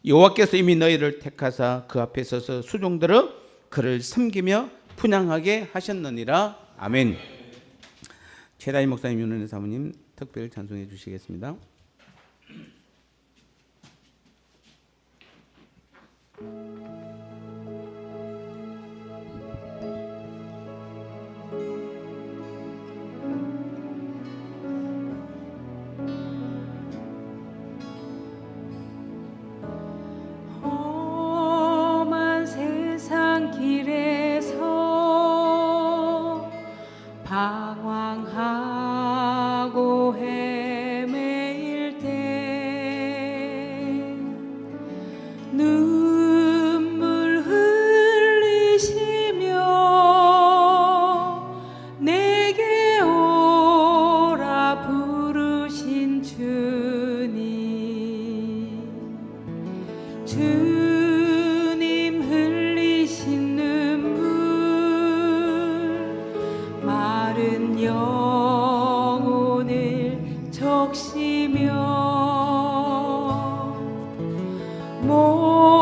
여호와께서 이미 너희를 택하사 그 앞에 서서 수종들어 그를 섬기며 분향하게 하셨느니라. 아멘. 최다희 목사님, 윤은혜 사모님 특별 찬송해 주시겠습니다. 험한 세상 길에서 방황하고 헤매일 때 눈물 흘리시며 내게 오라 부르신 주님 흘리신 눈물 마른 영혼을 적시며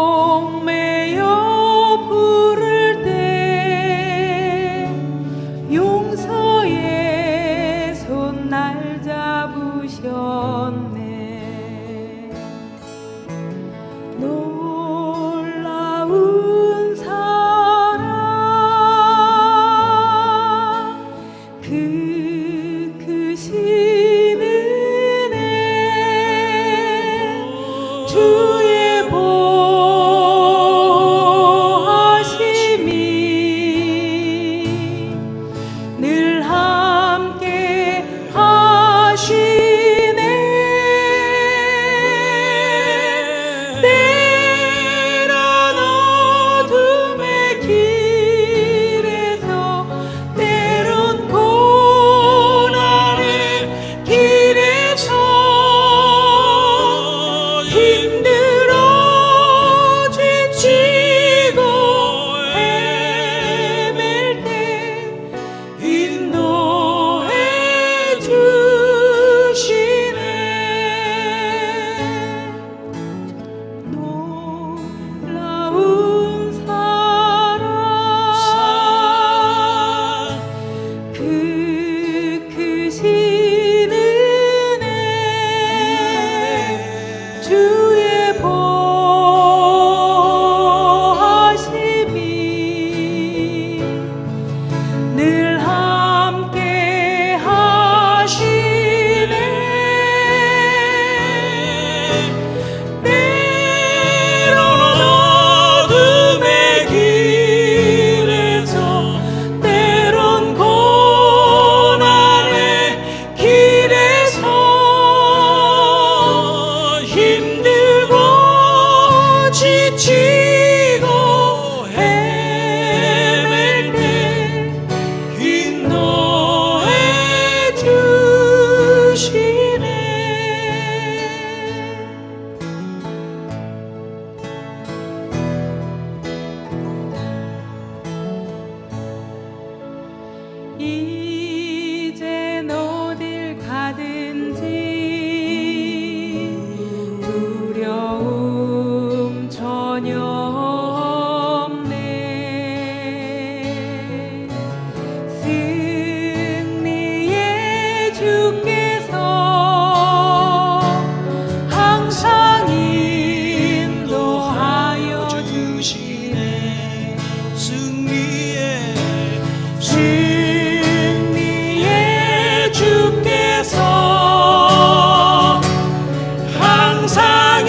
목매여 부를 때 용서의 손 날 잡으셨네. 놀라운 사랑 그 크신 은혜 주의 보호하심이 늘 함께 하시네. 때론 어둠의 길에서 때론 고난의 길에서 힘들어 지치고 헤맬 때 인도해 주시네. 놀라운 사랑 그 크신 은혜 주의 보호하심이 늘 함께 하시네. 때론 어둠의 길에서 때론 고난의 길에서 힘들고 지치고 헤맬 때 인도해 주시네. 이젠 어딜 가든지 두려움 전혀 없네. 승리의 주께서 항상 인도하여 주시네. 승리의 주께서 항상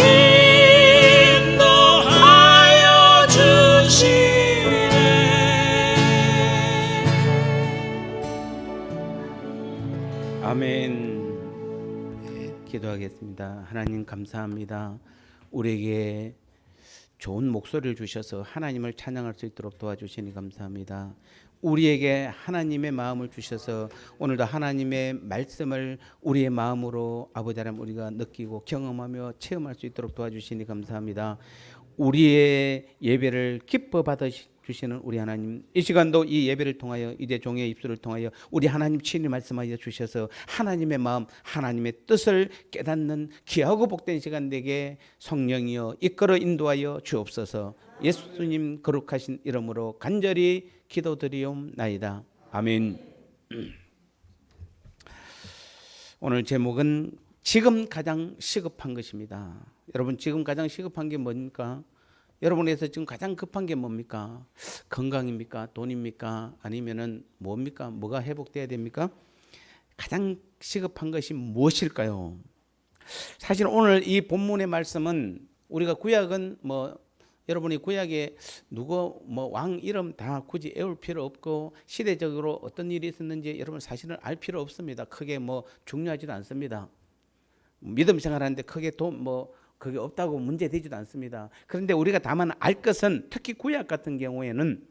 인도하여 주시네. 아멘. 기도하겠습니다. 하나님 감사합니다. 우리에게 좋은 목소리를 주셔서 하나님을 찬양할 수 있도록 도와주시니 감사합니다. 우리에게 하나님의 마음을 주셔서 오늘도 하나님의 말씀을 우리의 마음으로 아버지 하나님 우리가 느끼고 경험하며 체험할 수 있도록 도와주시니 감사합니다. 우리의 예배를 기뻐 주시는 우리 하나님, 이 시간도 이 예배를 통하여 이제 종의 입술을 통하여 우리 하나님 친히 말씀하여 주셔서 하나님의 마음, 하나님의 뜻을 깨닫는 귀하고 복된 시간 되게 성령이여 이끌어 인도하여 주옵소서. 예수님 거룩하신 이름으로 간절히 기도드리옵나이다. 아멘. 오늘 제목은 지금 가장 시급한 것입니다. 여러분, 지금 가장 시급한 게 뭡니까? 여러분에서 지금 가장 급한 게 뭡니까? 건강입니까? 돈입니까? 아니면은 뭡니까? 뭐가 회복돼야 됩니까? 가장 시급한 것이 무엇일까요? 사실 오늘 이 본문의 말씀은 우리가 구약은 여러분이 구약에 누구 왕 이름 다 굳이 외울 필요 없고 시대적으로 어떤 일이 있었는지 여러분 사실은 알 필요 없습니다. 크게 중요하지도 않습니다. 믿음 생활하는데 크게 그게 없다고 문제되지도 않습니다. 그런데 우리가 다만 알 것은 특히 구약 같은 경우에는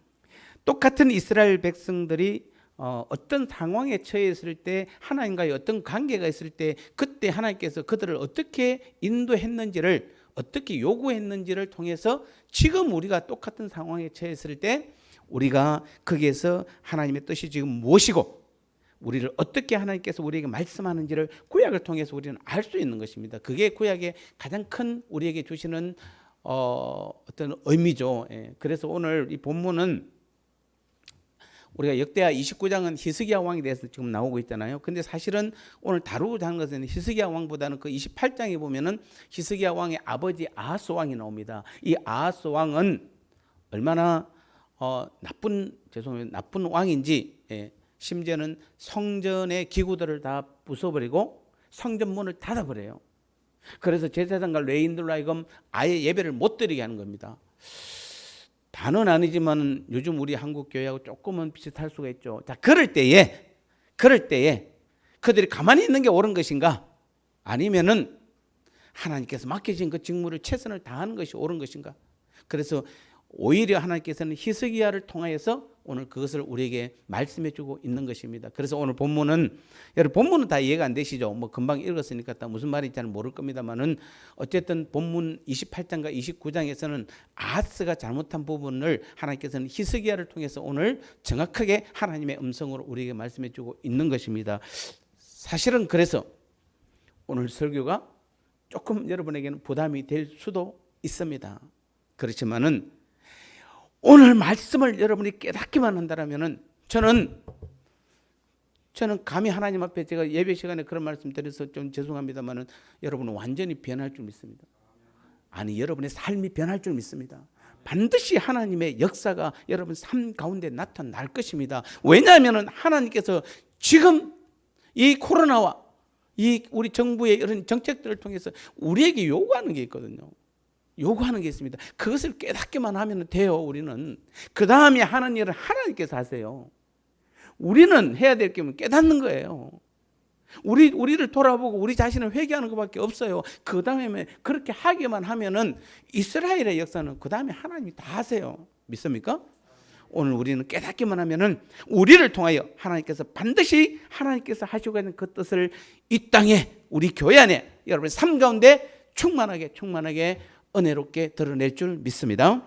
똑같은 이스라엘 백성들이 어떤 상황에 처했을 때 하나님과의 어떤 관계가 있을 때 그때 하나님께서 그들을 어떻게 인도했는지를 어떻게 요구했는지를 통해서 지금 우리가 똑같은 상황에 처했을 때 우리가 거기에서 하나님의 뜻이 지금 무엇이고 우리를 어떻게 하나님께서 우리에게 말씀하는지를 구약을 통해서 우리는 알 수 있는 것입니다. 그게 구약의 가장 큰 우리에게 주시는 어떤 의미죠. 그래서 오늘 이 본문은 우리가 역대하 29장은 히스기야 왕에 대해서 지금 나오고 있잖아요. 근데 사실은 오늘 다루고자 하는 것은 히스기야 왕보다는 그 28장에 보면은 히스기야 왕의 아버지 아하스 왕이 나옵니다. 이 아하스 왕은 얼마나 나쁜 왕인지, 심지어는 성전의 기구들을 다 부숴버리고 성전문을 닫아버려요. 그래서 제사장과 레위인들로 하여금 아예 예배를 못 드리게 하는 겁니다. 다는 아니지만 요즘 우리 한국 교회하고 조금은 비슷할 수가 있죠. 자, 그럴 때에 그들이 가만히 있는 게 옳은 것인가? 아니면은 하나님께서 맡기신 그 직무를 최선을 다하는 것이 옳은 것인가? 그래서 오히려 하나님께서는 히스기야를 통하여서 오늘 그것을 우리에게 말씀해 주고 있는 것입니다. 그래서 오늘 본문은, 여러분 본문은 다 이해가 안 되시죠? 금방 읽었으니까 다 무슨 말인지 잘 모를 겁니다만은 어쨌든 본문 28장과 29장에서는 아하스가 잘못한 부분을 하나님께서는 히스기야를 통해서 오늘 정확하게 하나님의 음성으로 우리에게 말씀해 주고 있는 것입니다. 사실은 그래서 오늘 설교가 조금 여러분에게는 부담이 될 수도 있습니다. 그렇지만은 오늘 말씀을 여러분이 깨닫기만 한다면은 저는 감히 하나님 앞에 제가 예배 시간에 그런 말씀 드려서 좀 죄송합니다만은 여러분은 완전히 변할 줄 믿습니다. 아니, 여러분의 삶이 변할 줄 믿습니다. 반드시 하나님의 역사가 여러분 삶 가운데 나타날 것입니다. 왜냐하면은 하나님께서 지금 이 코로나와 이 우리 정부의 이런 정책들을 통해서 우리에게 요구하는 게 있거든요. 요구하는 게 있습니다. 그것을 깨닫기만 하면 돼요. 우리는 그 다음에 하는 일을 하나님께서 하세요. 우리는 해야 될 게 깨닫는 거예요. 우리를 돌아보고 우리 자신을 회개하는 것밖에 없어요. 그 다음에 그렇게 하기만 하면은 이스라엘의 역사는 그 다음에 하나님이 다 하세요. 믿습니까? 오늘 우리는 깨닫기만 하면은 우리를 통하여 하나님께서 반드시 하나님께서 하시고 있는 그 뜻을 이 땅에 우리 교회 안에 여러분의 삶 가운데 충만하게 은혜롭게 드러낼 줄 믿습니다.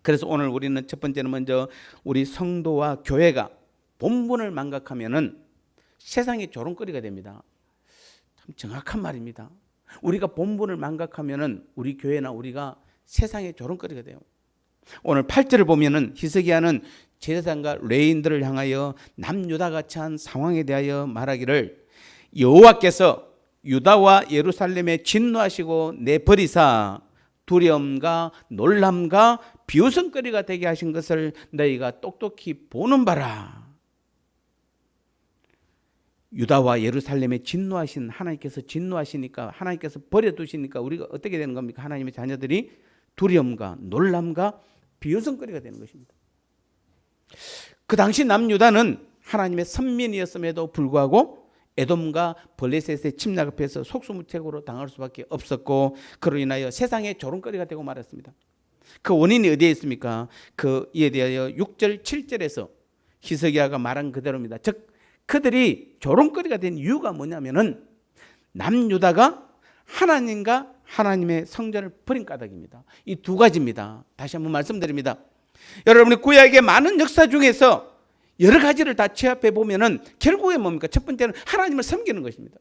그래서 오늘 우리는 첫 번째는 먼저 우리 성도와 교회가 본분을 망각하면은 세상의 조롱거리가 됩니다. 참 정확한 말입니다. 우리가 본분을 망각하면은 우리 교회나 우리가 세상의 조롱거리가 돼요. 오늘 8절을 보면은 히스기야는 제사장과 레위인들을 향하여 남유다 같이 한 상황에 대하여 말하기를 여호와께서 유다와 예루살렘에 진노하시고 내버리사 두려움과 놀람과 비웃음거리가 되게 하신 것을 너희가 똑똑히 보는 바라. 유다와 예루살렘에 진노하신 하나님께서 진노하시니까 하나님께서 버려두시니까 우리가 어떻게 되는 겁니까? 하나님의 자녀들이 두려움과 놀람과 비웃음거리가 되는 것입니다. 그 당시 남유다는 하나님의 선민이었음에도 불구하고 에돔과 블레셋의 침략 앞에서 속수무책으로 당할 수밖에 없었고 그로 인하여 세상의 조롱거리가 되고 말았습니다. 그 원인이 어디에 있습니까? 그 이에 대하여 6절 7절에서 히스기야가 말한 그대로입니다. 즉 그들이 조롱거리가 된 이유가 뭐냐면은 남유다가 하나님과 하나님의 성전을 버린 까닭입니다. 이 두 가지입니다. 다시 한번 말씀드립니다. 여러분이 구약의 많은 역사 중에서 여러 가지를 다 취합해 보면은 결국에 뭡니까? 첫 번째는 하나님을 섬기는 것입니다.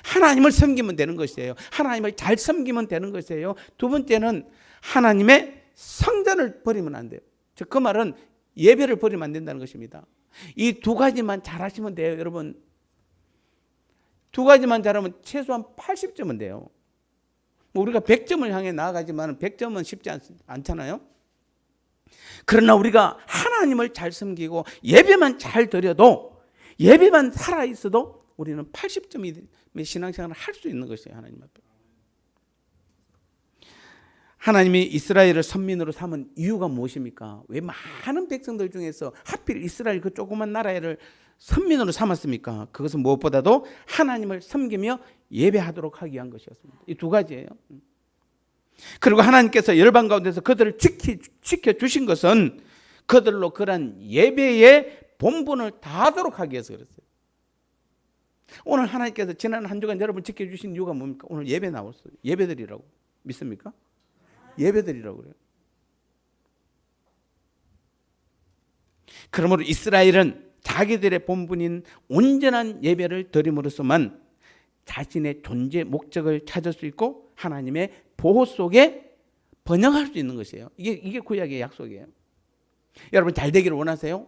하나님을 섬기면 되는 것이에요. 하나님을 잘 섬기면 되는 것이에요. 두 번째는 하나님의 성전을 버리면 안 돼요. 즉 그 말은 예배를 버리면 안 된다는 것입니다. 이 두 가지만 잘하시면 돼요, 여러분. 두 가지만 잘하면 최소한 80점은 돼요. 우리가 100점을 향해 나아가지만 100점은 쉽지 않잖아요. 그러나 우리가 하나님을 잘 섬기고 예배만 잘 드려도, 예배만 살아있어도 우리는 80점의 신앙생활을 할 수 있는 것이에요. 하나님 앞에. 하나님이 이스라엘을 선민으로 삼은 이유가 무엇입니까? 왜 많은 백성들 중에서 하필 이스라엘 그 조그만 나라를 선민으로 삼았습니까? 그것은 무엇보다도 하나님을 섬기며 예배하도록 하기 위한 것이었습니다. 이 두 가지예요. 그리고 하나님께서 열방 가운데서 그들을 지켜주신 것은 그들로 그런 예배의 본분을 다하도록 하기 위해서 그랬어요. 오늘 하나님께서 지난 한 주간 여러분 지켜주신 이유가 뭡니까? 오늘 예배 나왔어요. 예배드리라고. 믿습니까? 예배드리라고 그래요. 그러므로 이스라엘은 자기들의 본분인 온전한 예배를 드림으로써만 자신의 존재 목적을 찾을 수 있고 하나님의 보호 속에 번영할 수 있는 것이에요. 이게 구약의 약속이에요. 여러분 잘 되기를 원하세요?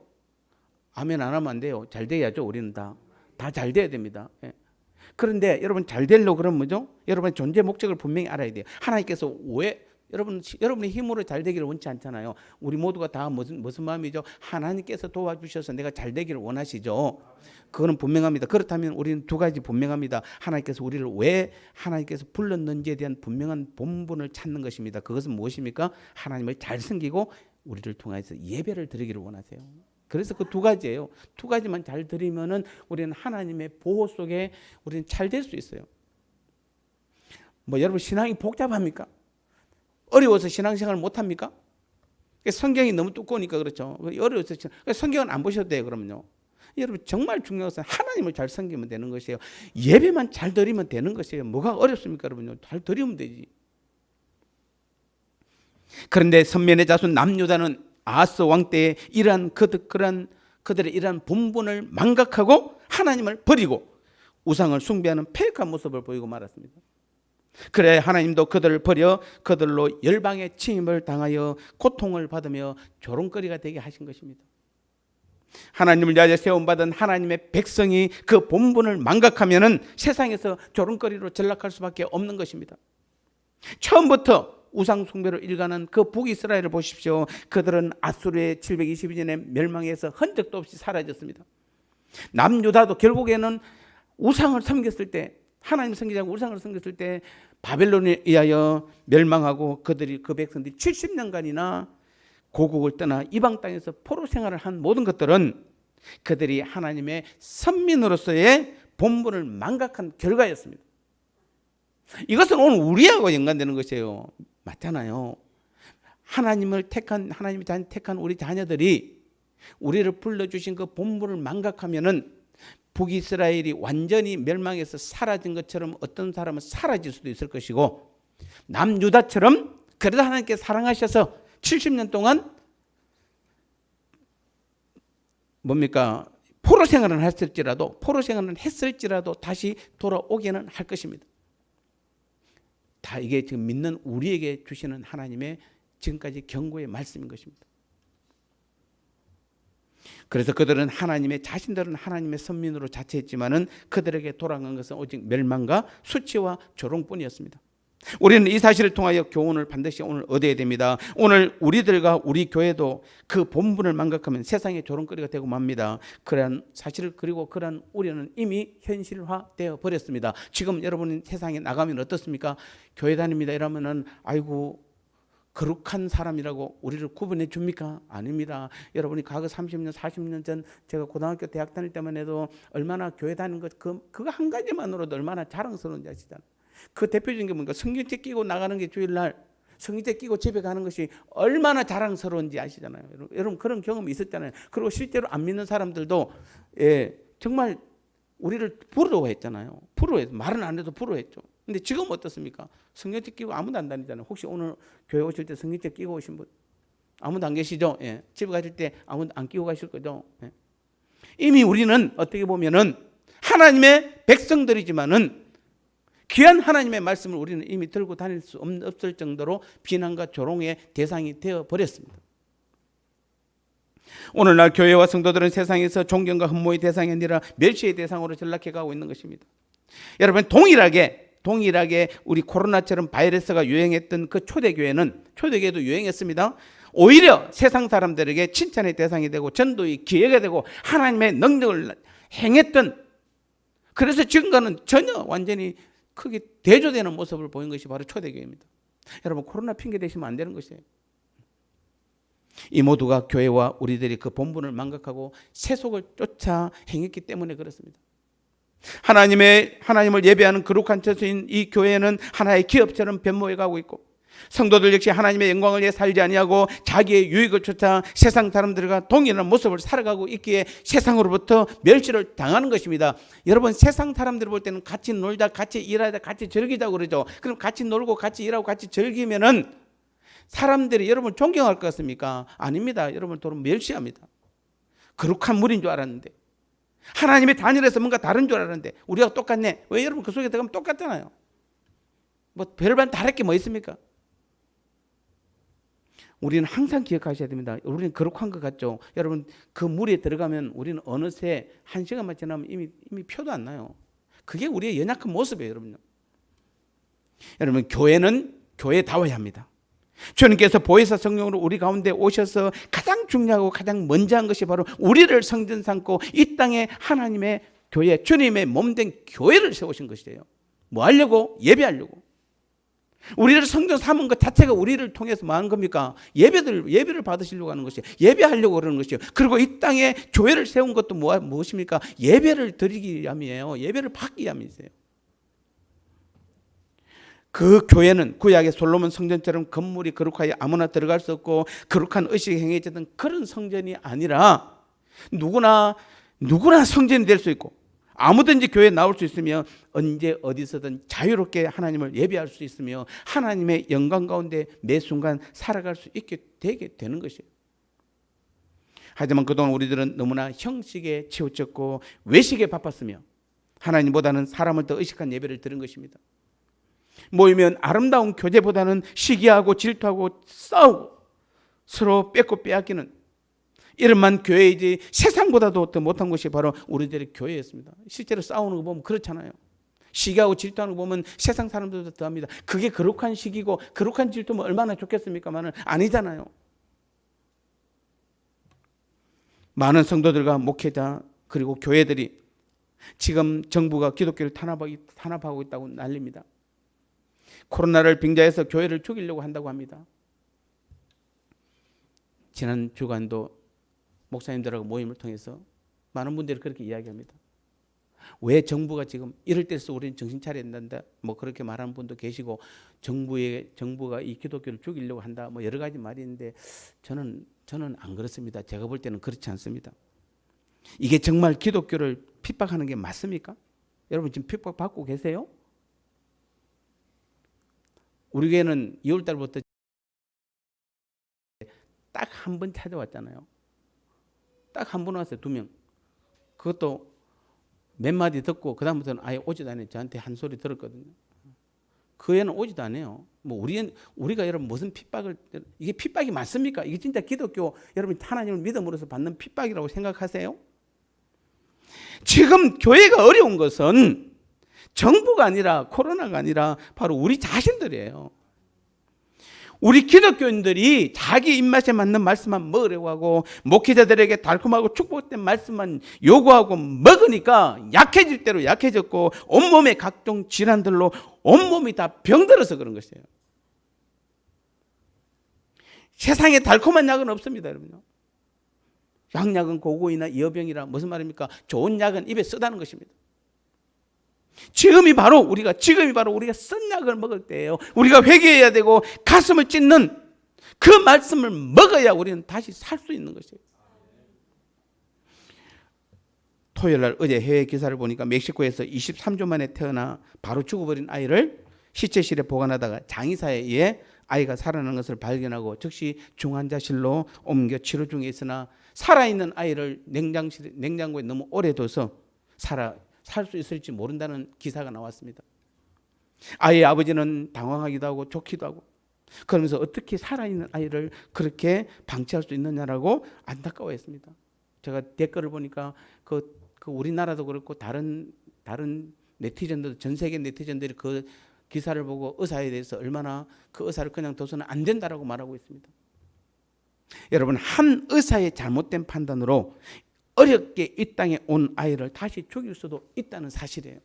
아멘 안 하면 안 돼요. 잘 돼야죠. 우리는 다 잘 돼야 됩니다. 그런데 여러분 잘 되려고 그러면 뭐죠? 여러분의 존재 목적을 분명히 알아야 돼요. 하나님께서 왜 여러분의 힘으로 잘 되기를 원치 않잖아요. 우리 모두가 다 무슨 마음이죠? 하나님께서 도와주셔서 내가 잘 되기를 원하시죠. 그거는 분명합니다. 그렇다면 우리는 두 가지 분명합니다. 하나님께서 우리를 왜 하나님께서 불렀는지에 대한 분명한 본분을 찾는 것입니다. 그것은 무엇입니까? 하나님을 잘 섬기고 우리를 통해서 예배를 드리기를 원하세요. 그래서 그 두 가지예요. 두 가지만 잘 드리면은 우리는 하나님의 보호 속에 우리는 잘 될 수 있어요. 뭐 여러분 신앙이 복잡합니까? 어려워서 신앙생활을 못합니까? 성경이 너무 두꺼우니까 그렇죠. 어려워서 성경은 안 보셔도 돼요. 그러면요. 여러분 정말 중요한 것은 하나님을 잘 섬기면 되는 것이에요. 예배만 잘 드리면 되는 것이에요. 뭐가 어렵습니까? 여러분요. 잘 드리면 되지. 그런데 선면의 자손 남유다는 아하스 왕 때에 그들의 이러한 본분을 망각하고 하나님을 버리고 우상을 숭배하는 폐역한 모습을 보이고 말았습니다. 그래 하나님도 그들을 버려 그들로 열방의 침입을 당하여 고통을 받으며 조롱거리가 되게 하신 것입니다. 하나님을 위하여 세움받은 하나님의 백성이 그 본분을 망각하면은 세상에서 조롱거리로 전락할 수밖에 없는 것입니다. 처음부터 우상 숭배로 일가는 그 북이스라엘을 보십시오. 그들은 아수르의 722년에 멸망해서 흔적도 없이 사라졌습니다. 남유다도 결국에는 우상을 섬겼을 때, 하나님을 섬기지 않고 우상을 섬겼을 때 바벨론에 의하여 멸망하고 그들이 그 백성들이 70년간이나 고국을 떠나 이방 땅에서 포로 생활을 한 모든 것들은 그들이 하나님의 선민으로서의 본분을 망각한 결과였습니다. 이것은 오늘 우리하고 연관되는 것이에요. 맞잖아요. 하나님이 택한 우리 자녀들이 우리를 불러주신 그 본분을 망각하면은 북이스라엘이 완전히 멸망해서 사라진 것처럼 어떤 사람은 사라질 수도 있을 것이고 남유다처럼 그래도 하나님께 사랑하셔서 70년 동안 뭡니까? 포로 생활을 했을지라도 다시 돌아오기는 할 것입니다. 다 이게 지금 믿는 우리에게 주시는 하나님의 지금까지 경고의 말씀인 것입니다. 그래서 그들은 자신들은 하나님의 선민으로 자처했지만은 그들에게 돌아간 것은 오직 멸망과 수치와 조롱뿐이었습니다. 우리는 이 사실을 통하여 교훈을 반드시 오늘 얻어야 됩니다. 오늘 우리들과 우리 교회도 그 본분을 망각하면 세상의 조롱거리가 되고 맙니다. 그러한 사실을 그리고 그러한 우려는 이미 현실화되어 버렸습니다. 지금 여러분이 세상에 나가면 어떻습니까? 교회 다닙니다 이러면은 아이고 거룩한 사람이라고 우리를 구분해 줍니까? 아닙니다. 여러분이 과거 30년, 40년 전 제가 고등학교, 대학 다닐 때만 해도 얼마나 교회 다니는 것 그거 한 가지만으로도 얼마나 자랑스러운지 아시잖아요. 그 대표적인 게 뭔가 성경책 끼고 나가는 게 주일날 성경책 끼고 집에 가는 것이 얼마나 자랑스러운지 아시잖아요. 여러분 그런 경험이 있었잖아요. 그리고 실제로 안 믿는 사람들도 정말 우리를 부러워했잖아요. 말은 안 해도 부러워했죠. 근데 지금 어떻습니까? 성경책 끼고 아무도 안 다니잖아요. 혹시 오늘 교회 오실 때 성경책 끼고 오신 분? 아무도 안 계시죠? 예. 집에 가실 때 아무도 안 끼고 가실 거죠? 예. 이미 우리는 어떻게 보면은 하나님의 백성들이지만은 귀한 하나님의 말씀을 우리는 이미 들고 다닐 수 없을 정도로 비난과 조롱의 대상이 되어 버렸습니다. 오늘날 교회와 성도들은 세상에서 존경과 흠모의 대상이 아니라 멸시의 대상으로 전락해 가고 있는 것입니다. 여러분, 동일하게 우리 코로나처럼 바이러스가 유행했던 그 초대교회도 유행했습니다. 오히려 세상 사람들에게 칭찬의 대상이 되고 전도의 기회가 되고 하나님의 능력을 행했던, 그래서 지금과는 전혀 완전히 크게 대조되는 모습을 보인 것이 바로 초대교회입니다. 여러분, 코로나 핑계 대시면 안 되는 것이에요. 이 모두가 교회와 우리들이 그 본분을 망각하고 세속을 쫓아 행했기 때문에 그렇습니다. 하나님을 예배하는 거룩한 처소인 이 교회는 하나의 기업처럼 변모해 가고 있고, 성도들 역시 하나님의 영광을 위해 살지 아니하고 자기의 유익을 쫓아 세상 사람들과 동일한 모습을 살아가고 있기에 세상으로부터 멸시를 당하는 것입니다. 여러분, 세상 사람들 볼 때는 같이 놀자, 같이 일하자, 같이 즐기자 그러죠. 그럼 같이 놀고 같이 일하고 같이 즐기면은 사람들이 여러분 존경할 것 같습니까? 아닙니다. 여러분 도로 멸시합니다. 거룩한 물인 줄 알았는데, 하나님의 단일에서 뭔가 다른 줄 알았는데 우리가 똑같네. 왜? 여러분 그 속에 들어가면 똑같잖아요. 뭐 별반 다를 게 뭐 있습니까? 우리는 항상 기억하셔야 됩니다. 우리는 거룩한 것 같죠. 여러분, 그 물에 들어가면 우리는 어느새 1시간만 지나면 이미 표도 안 나요. 그게 우리의 연약한 모습이에요. 여러분, 교회는 교회다워야 합니다. 주님께서 보혜사 성령으로 우리 가운데 오셔서 가장 중요하고 가장 먼저 한 것이 바로 우리를 성전 삼고 이 땅에 하나님의 교회, 주님의 몸된 교회를 세우신 것이에요. 뭐 하려고? 예배하려고. 우리를 성전 삼은 것 자체가 우리를 통해서 뭐 하는 겁니까? 예배를 받으시려고 하는 것이에요. 예배하려고 그러는 것이에요. 그리고 이 땅에 교회를 세운 것도 무엇입니까? 예배를 드리기 위함이에요. 예배를 받기 위함이세요. 그 교회는 구약의 솔로몬 성전처럼 건물이 거룩하여 아무나 들어갈 수 없고 거룩한 의식이 행해지던 그런 성전이 아니라 누구나 성전이 될 수 있고 아무든지 교회에 나올 수 있으며 언제 어디서든 자유롭게 하나님을 예배할 수 있으며 하나님의 영광 가운데 매 순간 살아갈 수 있게 되게 되는 것이에요. 하지만 그동안 우리들은 너무나 형식에 치우쳤고 외식에 바빴으며 하나님보다는 사람을 더 의식한 예배를 드린 것입니다. 모이면 아름다운 교제보다는 시기하고 질투하고 싸우고 서로 뺏고 빼앗기는 이름만 교회이지 세상보다도 더 못한 것이 바로 우리들의 교회였습니다. 실제로 싸우는 거 보면 그렇잖아요. 시기하고 질투하는 거 보면 세상 사람들도 더합니다. 그게 거룩한 시기고 거룩한 질투면 얼마나 좋겠습니까만은 아니잖아요. 많은 성도들과 목회자 그리고 교회들이 지금 정부가 기독교를 탄압하고 있다고 난립니다. 코로나를 빙자해서 교회를 죽이려고 한다고 합니다. 지난 주간도 목사님들하고 모임을 통해서 많은 분들이 그렇게 이야기합니다. 왜 정부가 지금 이럴 때서 우리는 정신 차려야 된다 뭐 그렇게 말하는 분도 계시고 정부가 이 기독교를 죽이려고 한다 뭐 여러 가지 말이 있는데 저는 안 그렇습니다. 제가 볼 때는 그렇지 않습니다. 이게 정말 기독교를 핍박하는 게 맞습니까? 여러분 지금 핍박받고 계세요? 우리 교회는 2월 달부터 딱 한 번 찾아왔잖아요. 딱 한 번 왔어요. 2명. 그것도 몇 마디 듣고 그 다음부터는 아예 오지도 않아요. 저한테 한 소리 들었거든요. 그 애는 오지도 않아요. 뭐 우리가 여러분 무슨 핍박을, 이게 핍박이 맞습니까? 이게 진짜 기독교 여러분 하나님을 믿음으로서 받는 핍박이라고 생각하세요? 지금 교회가 어려운 것은 정부가 아니라 코로나가 아니라 바로 우리 자신들이에요. 우리 기독교인들이 자기 입맛에 맞는 말씀만 먹으려고 하고 목회자들에게 달콤하고 축복된 말씀만 요구하고 먹으니까 약해질 대로 약해졌고 온몸에 각종 질환들로 온몸이 다 병들어서 그런 것이에요. 세상에 달콤한 약은 없습니다, 여러분요. 향약은 고고이나 여병이라 무슨 말입니까? 좋은 약은 입에 쓰다는 것입니다. 지금이 바로 우리가 쓴 약을 먹을 때예요. 우리가 회개해야 되고 가슴을 찢는 그 말씀을 먹어야 우리는 다시 살 수 있는 것이에요. 토요일 날 어제 해외 기사를 보니까 멕시코에서 23주 만에 태어나 바로 죽어버린 아이를 시체실에 보관하다가 장의사에 의해 아이가 살아나는 것을 발견하고 즉시 중환자실로 옮겨 치료 중에 있으나 살아있는 아이를 냉장고에 너무 오래 둬서 살 수 있을지 모른다는 기사가 나왔습니다. 아이의 아버지는 당황하기도 하고 좋기도 하고 그러면서 어떻게 살아있는 아이를 그렇게 방치할 수 있느냐라고 안타까워했습니다. 제가 댓글을 보니까 그 우리나라도 그렇고 다른 네티즌들, 전 세계 네티즌들이 그 기사를 보고 의사에 대해서 얼마나 그 의사를 그냥 둬서는 안 된다라고 말하고 있습니다. 여러분, 한 의사의 잘못된 판단으로 어렵게 이 땅에 온 아이를 다시 죽일 수도 있다는 사실이에요.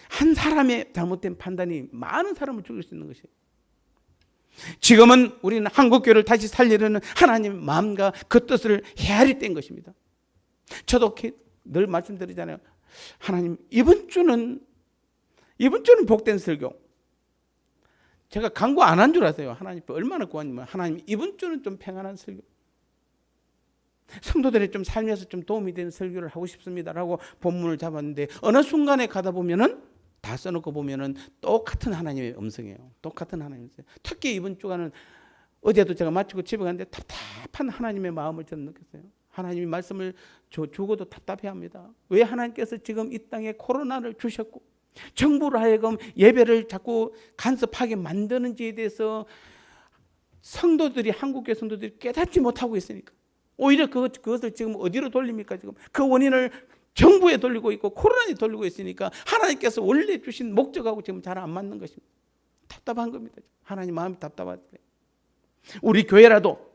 한 사람의 잘못된 판단이 많은 사람을 죽일 수 있는 것이에요. 지금은 우리는 한국교회를 다시 살리려는 하나님의 마음과 그 뜻을 헤아릴 때인 것입니다. 저도 늘 말씀드리잖아요. 하나님, 이번 주는 복된 설교. 제가 간구 안 한 줄 아세요. 하나님 얼마나 구하냐면 하나님 이번 주는 좀 평안한 설교. 성도들의 좀 삶에서 좀 도움이 되는 설교를 하고 싶습니다라고 본문을 잡았는데 어느 순간에 가다 보면은 다 써놓고 보면은 똑같은 하나님의 음성이에요. 똑같은 하나님의 음성. 특히 이번 주간은 어제도 제가 마치고 집에 갔는데 답답한 하나님의 마음을 저는 느꼈어요. 하나님이 말씀을 주고도 답답해합니다. 왜 하나님께서 지금 이 땅에 코로나를 주셨고 정부로 하여금 예배를 자꾸 간섭하게 만드는지에 대해서 성도들이 한국교회 성도들이 깨닫지 못하고 있으니까 오히려 그것을 지금 어디로 돌립니까? 지금 그 원인을 정부에 돌리고 있고 코로나에 돌리고 있으니까 하나님께서 원래 주신 목적하고 지금 잘 안 맞는 것입니다. 답답한 겁니다. 하나님 마음이 답답하대. 우리 교회라도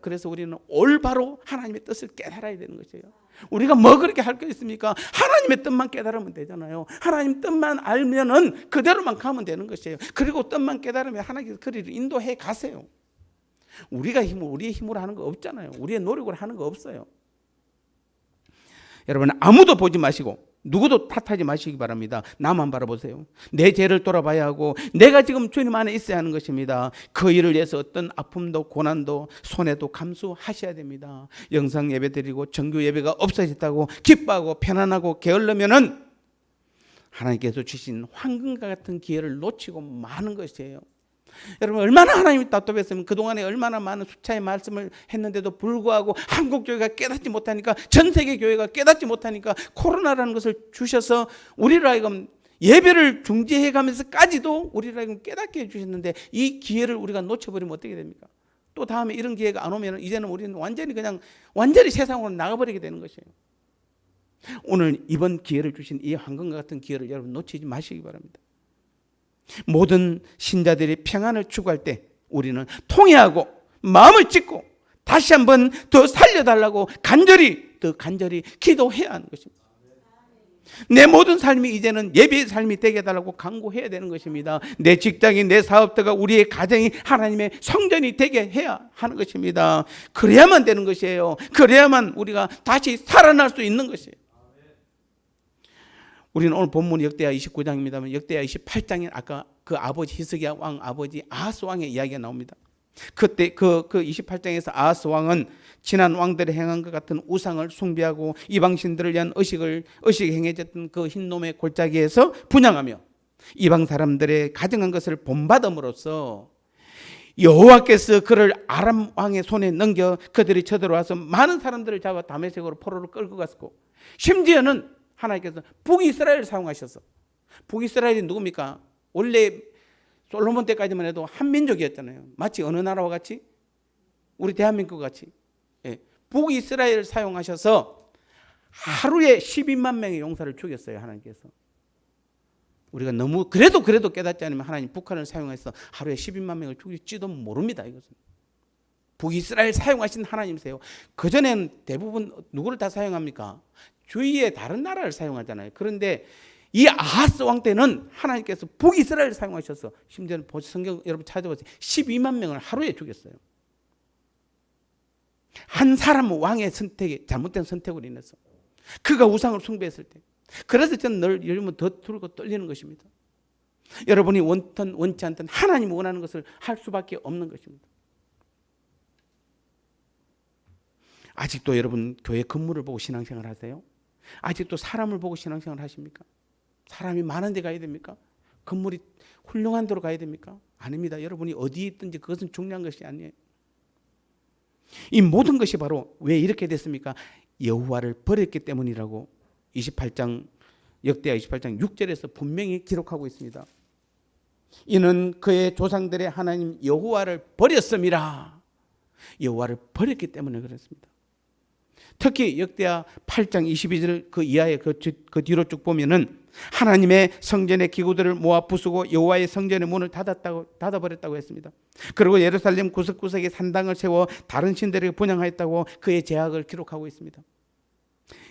그래서 우리는 올바로 하나님의 뜻을 깨달아야 되는 것이에요. 우리가 뭐 그렇게 할 게 있습니까? 하나님의 뜻만 깨달으면 되잖아요. 하나님 뜻만 알면은 그대로만 가면 되는 것이에요. 그리고 뜻만 깨달으면 하나님께서 그 일을 인도해 가세요. 우리의 힘으로 하는 거 없잖아요. 우리의 노력으로 하는 거 없어요. 여러분, 아무도 보지 마시고 누구도 탓하지 마시기 바랍니다. 나만 바라보세요. 내 죄를 돌아봐야 하고 내가 지금 주님 안에 있어야 하는 것입니다. 그 일을 위해서 어떤 아픔도 고난도 손해도 감수하셔야 됩니다. 영상 예배 드리고 정규 예배가 없어졌다고 기뻐하고 편안하고 게을르면은 하나님께서 주신 황금과 같은 기회를 놓치고 마는 것이에요. 여러분, 얼마나 하나님이 답답했으면 그동안에 얼마나 많은 수차의 말씀을 했는데도 불구하고 한국 교회가 깨닫지 못하니까, 전 세계 교회가 깨닫지 못하니까 코로나라는 것을 주셔서 우리를 하여금 예배를 중지해 가면서까지도 우리를 하여금 깨닫게 해주셨는데 이 기회를 우리가 놓쳐버리면 어떻게 됩니까? 또 다음에 이런 기회가 안 오면 이제는 우리는 완전히 세상으로 나가버리게 되는 것이에요. 오늘 이번 기회를 주신 이 황금과 같은 기회를 여러분 놓치지 마시기 바랍니다. 모든 신자들이 평안을 추구할 때 우리는 통회하고 마음을 찢고 다시 한번 더 살려달라고 더 간절히 기도해야 하는 것입니다. 내 모든 삶이 이제는 예배의 삶이 되게 해달라고 간구해야 되는 것입니다. 내 직장이, 내 사업터가, 우리의 가정이 하나님의 성전이 되게 해야 하는 것입니다. 그래야만 되는 것이에요. 그래야만 우리가 다시 살아날 수 있는 것이에요. 우리는 오늘 본문 역대하 29장입니다만 역대하 28장에 아까 그 아버지 히스기야 왕 아버지 아하스 왕의 이야기가 나옵니다. 그때 그 28장에서 아하스 왕은 지난 왕들의 행한 것 같은 우상을 숭배하고 이방신들을 위한 의식에 행해졌던 그 흰놈의 골짜기에서 분향하며 이방 사람들의 가증한 것을 본받음으로써 여호와께서 그를 아람 왕의 손에 넘겨 그들이 쳐들어와서 많은 사람들을 잡아 다메섹으로 포로로 끌고 갔고, 심지어는 하나님께서 북이스라엘을 사용하셔서, 북이스라엘이 누굽니까? 원래 솔로몬 때까지만 해도 한 민족이었잖아요. 마치 어느 나라와 같이? 우리 대한민국 같이. 예. 북이스라엘을 사용하셔서 하루에 12만 명의 용사를 죽였어요. 하나님께서. 우리가 너무 그래도 깨닫지 않으면 하나님 북한을 사용해서 하루에 12만 명을 죽일지도 모릅니다. 이것은. 북이스라엘 사용하신 하나님이세요. 그전에는 대부분 누구를 다 사용합니까? 주위의 다른 나라를 사용하잖아요. 그런데 이 아하스 왕 때는 하나님께서 북이스라엘을 사용하셔서 심지어는 성경 여러분 찾아보세요. 12만 명을 하루에 죽였어요. 한 사람 왕의 선택이 잘못된 선택으로 인해서 그가 우상을 숭배했을 때. 그래서 저는 늘 요즘은 더 두르고 떨리는 것입니다. 여러분이 원든 원치 않든 하나님이 원하는 것을 할 수밖에 없는 것입니다. 아직도 여러분 교회 건물을 보고 신앙생활 하세요? 아직도 사람을 보고 신앙생활 하십니까? 사람이 많은 데 가야 됩니까? 건물이 훌륭한 데로 가야 됩니까? 아닙니다. 여러분이 어디에 있든지 그것은 중요한 것이 아니에요. 이 모든 것이 바로 왜 이렇게 됐습니까? 여호와를 버렸기 때문이라고 28장 역대하 28장 6절에서 분명히 기록하고 있습니다. 이는 그의 조상들의 하나님 여호와를 버렸음이라. 여호와를 버렸기 때문에 그렇습니다. 특히 역대하 8장 22절 그 이하의 그 뒤로 쭉 보면은 하나님의 성전의 기구들을 모아 부수고 여호와의 성전의 문을 닫아버렸다고 했습니다. 그리고 예루살렘 구석구석에 산당을 세워 다른 신들에게 분향하였다고 그의 죄악을 기록하고 있습니다.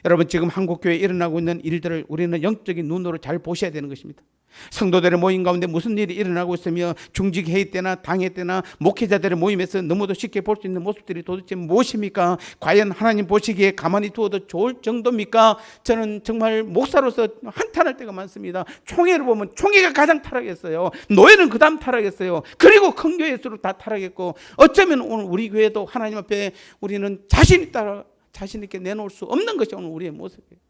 여러분, 지금 한국교회에 일어나고 있는 일들을 우리는 영적인 눈으로 잘 보셔야 되는 것입니다. 성도들의 모임 가운데 무슨 일이 일어나고 있으며 중직회의 때나 당회 때나 목회자들의 모임에서 너무도 쉽게 볼 수 있는 모습들이 도대체 무엇입니까? 과연 하나님 보시기에 가만히 두어도 좋을 정도입니까? 저는 정말 목사로서 한탄할 때가 많습니다. 총회를 보면 총회가 가장 타락했어요. 노예는 그 다음 타락했어요. 그리고 큰 교회일수록 다 타락했고, 어쩌면 오늘 우리 교회도 하나님 앞에 우리는 자신 있게 내놓을 수 없는 것이 오늘 우리의 모습이에요.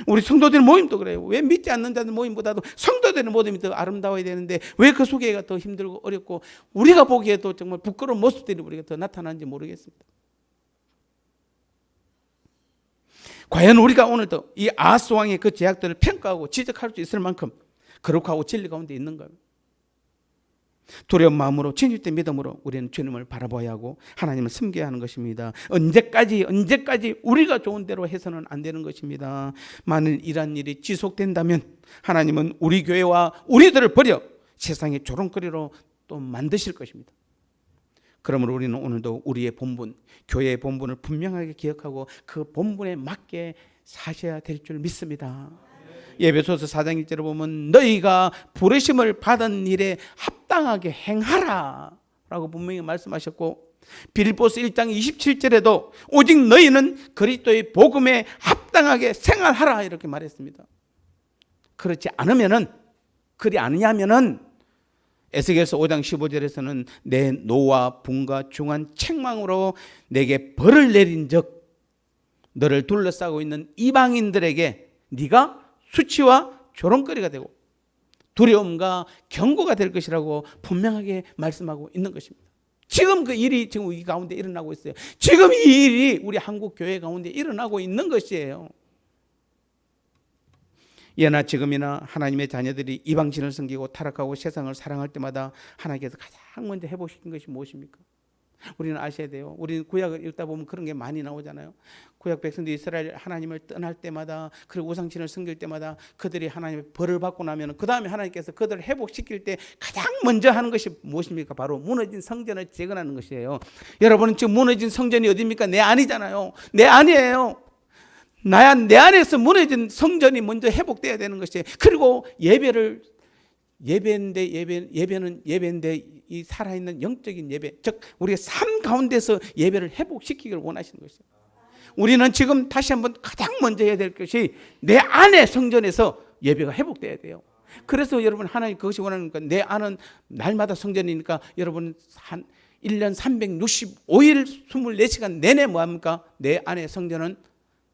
우리 성도들 모임도 그래요. 왜 믿지 않는 자들 모임보다도 성도들의 모임이 더 아름다워야 되는데 왜 그 소개가 더 힘들고 어렵고 우리가 보기에도 정말 부끄러운 모습들이 우리가 더 나타나는지 모르겠습니다. 과연 우리가 오늘도 이 아하스 왕의 그 죄악들을 평가하고 지적할 수 있을 만큼 거룩하고 진리 가운데 있는가요? 두려운 마음으로 진실된 믿음으로 우리는 주님을 바라봐야 하고 하나님을 섬겨야 하는 것입니다. 언제까지 우리가 좋은 대로 해서는 안 되는 것입니다. 만일 이러한 일이 지속된다면 하나님은 우리 교회와 우리들을 버려 세상의 조롱거리로 또 만드실 것입니다. 그러므로 우리는 오늘도 우리의 본분, 교회의 본분을 분명하게 기억하고 그 본분에 맞게 사셔야 될 줄 믿습니다. 에베소서 4장 1절을 보면 너희가 부르심을 받은 일에 합당하게 행하라 라고 분명히 말씀하셨고, 빌립보서 1장 27절에도 오직 너희는 그리스도의 복음에 합당하게 생활하라 이렇게 말했습니다. 그렇지 않으면은, 그리 않으냐면은 에스겔서 5장 15절에서는 내 노와 분과 중한 책망으로 내게 벌을 내린 적 너를 둘러싸고 있는 이방인들에게 네가 수치와 조롱거리가 되고 두려움과 경고가 될 것이라고 분명하게 말씀하고 있는 것입니다. 지금 그 일이 지금 이 가운데 일어나고 있어요. 지금 이 일이 우리 한국 교회 가운데 일어나고 있는 것이에요. 예나 지금이나 하나님의 자녀들이 이방신을 섬기고 타락하고 세상을 사랑할 때마다 하나님께서 가장 먼저 해보신 것이 무엇입니까? 우리는 아셔야 돼요. 우리는 구약을 읽다 보면 그런 게 많이 나오잖아요. 구약 백성들이 이스라엘 하나님을 떠날 때마다, 그리고 우상신을 섬길 때마다 그들이 하나님의 벌을 받고 나면 그 다음에 하나님께서 그들을 회복시킬 때 가장 먼저 하는 것이 무엇입니까? 바로 무너진 성전을 재건하는 것이에요. 여러분은 지금 무너진 성전이 어디입니까? 내 안이잖아요. 내 안이에요. 내 안에서 무너진 성전이 먼저 회복돼야 되는 것이에요. 그리고 예배인데 이 살아있는 영적인 예배, 즉 우리가 삶 가운데서 예배를 회복시키기를 원하시는 것이에요. 우리는 지금 다시 한번 가장 먼저 해야 될 것이 내 안의 성전에서 예배가 회복돼야 돼요. 그래서 여러분, 하나님 그것이 원하는 거니까, 내 안은 날마다 성전이니까 여러분 한 1년 365일 24시간 내내 뭐합니까? 내 안의 성전은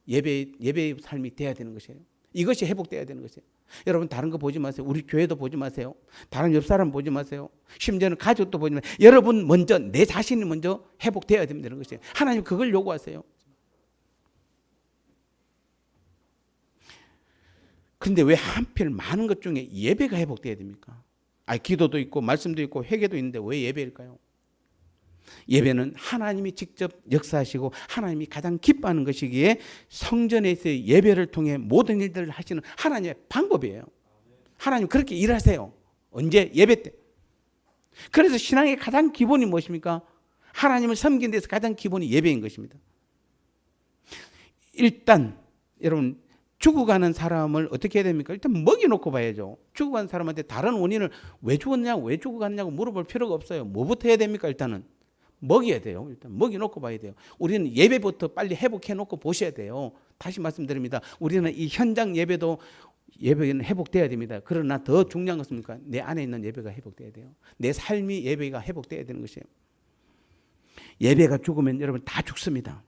예배의 삶이 돼야 되는 것이에요. 이것이 회복돼야 되는 것이에요. 여러분, 다른 거 보지 마세요. 우리 교회도 보지 마세요. 다른 옆 사람 보지 마세요. 심지어는 가족도 보지 마세요. 여러분 먼저, 내 자신이 먼저 회복돼야 된다는 것이에요. 하나님 그걸 요구하세요. 그런데 왜 하필 많은 것 중에 예배가 회복돼야 됩니까? 기도도 있고 말씀도 있고 회개도 있는데 왜 예배일까요? 예배는 하나님이 직접 역사하시고 하나님이 가장 기뻐하는 것이기에 성전에서의 예배를 통해 모든 일들을 하시는 하나님의 방법이에요. 하나님 그렇게 일하세요. 언제? 예배 때. 그래서 신앙의 가장 기본이 무엇입니까? 하나님을 섬기는 데서 가장 기본이 예배인 것입니다. 일단 여러분, 죽어가는 사람을 어떻게 해야 됩니까? 일단 먹여놓고 봐야죠. 죽어가는 사람한테 다른 원인을 왜 죽었냐고, 왜 죽어갔냐고 물어볼 필요가 없어요. 뭐부터 해야 됩니까? 일단은 먹여야 돼요. 일단 먹여놓고 봐야 돼요. 우리는 예배부터 빨리 회복해놓고 보셔야 돼요. 다시 말씀드립니다. 우리는 이 현장 예배는 회복돼야 됩니다. 그러나 더 중요한 것은 뭡니까? 내 안에 있는 예배가 회복돼야 돼요. 내 삶이 예배가 회복돼야 되는 것이에요. 예배가 죽으면 여러분 다 죽습니다.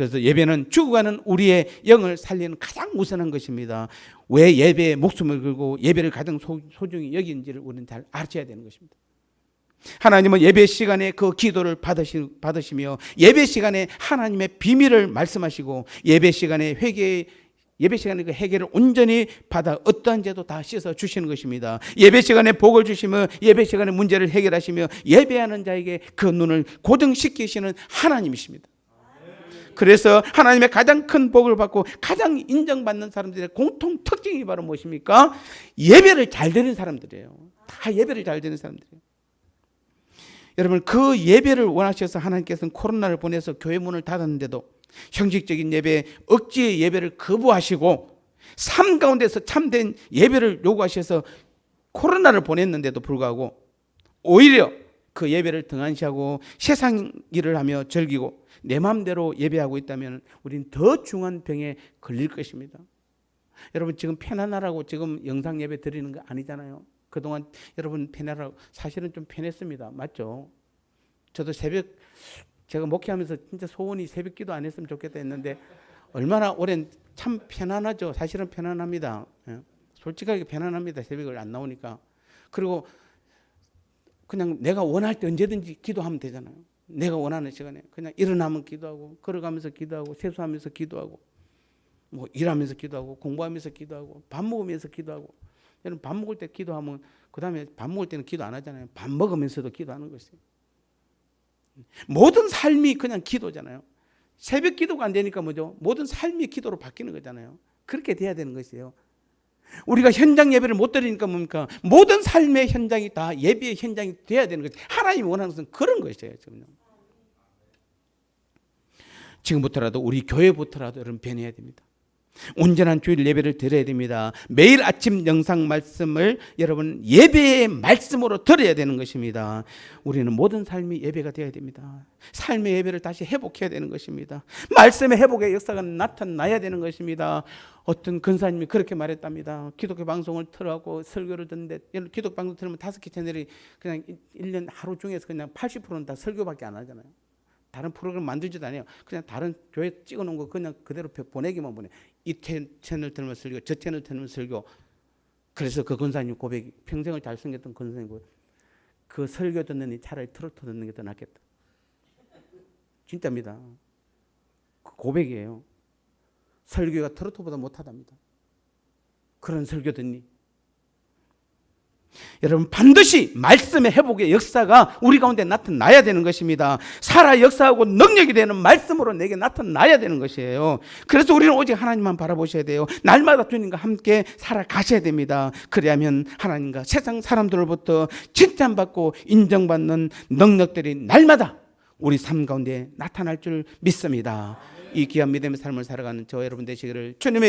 그래서 예배는 죽어가는 우리의 영을 살리는 가장 우선한 것입니다. 왜 예배에 목숨을 걸고 예배를 가장 소중히 여기는지를 우리는 잘 아셔야 되는 것입니다. 하나님은 예배 시간에 그 기도를 받으시며 예배 시간에 하나님의 비밀을 말씀하시고 예배 시간에 그 회개를 온전히 받아 어떠한 죄도 다 씻어 주시는 것입니다. 예배 시간에 복을 주시며 예배 시간에 문제를 해결하시며 예배하는 자에게 그 눈을 고정시키시는 하나님이십니다. 그래서 하나님의 가장 큰 복을 받고 가장 인정받는 사람들의 공통 특징이 바로 무엇입니까? 예배를 잘 드리는 사람들이에요. 다 예배를 잘 드리는 사람들이에요. 여러분, 그 예배를 원하셔서 하나님께서는 코로나를 보내서 교회 문을 닫았는데도 형식적인 예배, 억지의 예배를 거부하시고 삶 가운데서 참된 예배를 요구하셔서 코로나를 보냈는데도 불구하고 오히려 그 예배를 등한시하고 세상 일을 하며 즐기고 내 마음대로 예배하고 있다면 우리는 더 중한 병에 걸릴 것입니다. 여러분, 지금 편안하라고 지금 영상 예배 드리는 거 아니잖아요. 그동안 여러분 편안하라고 사실은 좀 편했습니다. 맞죠? 저도 제가 목회하면서 진짜 소원이 새벽 기도 안 했으면 좋겠다 했는데 얼마나 오랜 참 편안하죠. 사실은 편안합니다. 솔직하게 편안합니다. 새벽을 안 나오니까. 그리고 그냥 내가 원할 때 언제든지 기도하면 되잖아요. 내가 원하는 시간에 그냥 일어나면 기도하고 걸어가면서 기도하고 세수하면서 기도하고 뭐 일하면서 기도하고 공부하면서 기도하고 밥 먹으면서 기도하고. 여러분, 밥 먹을 때 기도하면 그 다음에 밥 먹을 때는 기도 안 하잖아요. 밥 먹으면서도 기도하는 것이에요. 모든 삶이 그냥 기도잖아요. 새벽 기도가 안 되니까 뭐죠? 모든 삶이 기도로 바뀌는 거잖아요. 그렇게 돼야 되는 것이에요. 우리가 현장 예배를 못 드리니까 뭡니까? 모든 삶의 현장이 다 예배의 현장이 돼야 되는 거죠. 하나님이 원하는 것은 그런 것이에요. 지금부터라도 우리 교회부터라도 여러분 변해야 됩니다. 온전한 주일 예배를 드려야 됩니다. 매일 아침 영상 말씀을 여러분 예배의 말씀으로 드려야 되는 것입니다. 우리는 모든 삶이 예배가 되어야 됩니다. 삶의 예배를 다시 회복해야 되는 것입니다. 말씀의 회복의 역사가 나타나야 되는 것입니다. 어떤 근사님이 그렇게 말했답니다. 기독교 방송을 틀어하고 설교를 듣는데 기독교 방송 틀으면 5개 채널이 그냥 1년 하루 중에서 그냥 80%는 다 설교밖에 안 하잖아요. 다른 프로그램 만들지도 않아요. 그냥 다른 교회 찍어놓은 거 그냥 그대로 보내기만 보내. 이 채널 틀면 설교, 저 채널 틀면 설교. 그래서 그 권사님 고백이 평생을 잘생겼던 권사님이고 그 설교 듣느니 차라리 트로트 듣는 게 더 낫겠다. 진짜입니다. 그 고백이에요. 설교가 트로트보다 못하답니다. 그런 설교 듣니? 여러분, 반드시 말씀의 회복의 역사가 우리 가운데 나타나야 되는 것입니다. 살아 역사하고 능력이 되는 말씀으로 내게 나타나야 되는 것이에요. 그래서 우리는 오직 하나님만 바라보셔야 돼요. 날마다 주님과 함께 살아가셔야 됩니다. 그래야만 하나님과 세상 사람들로부터 칭찬받고 인정받는 능력들이 날마다 우리 삶 가운데 나타날 줄 믿습니다. 이 귀한 믿음의 삶을 살아가는 저 여러분 되시기를 주님의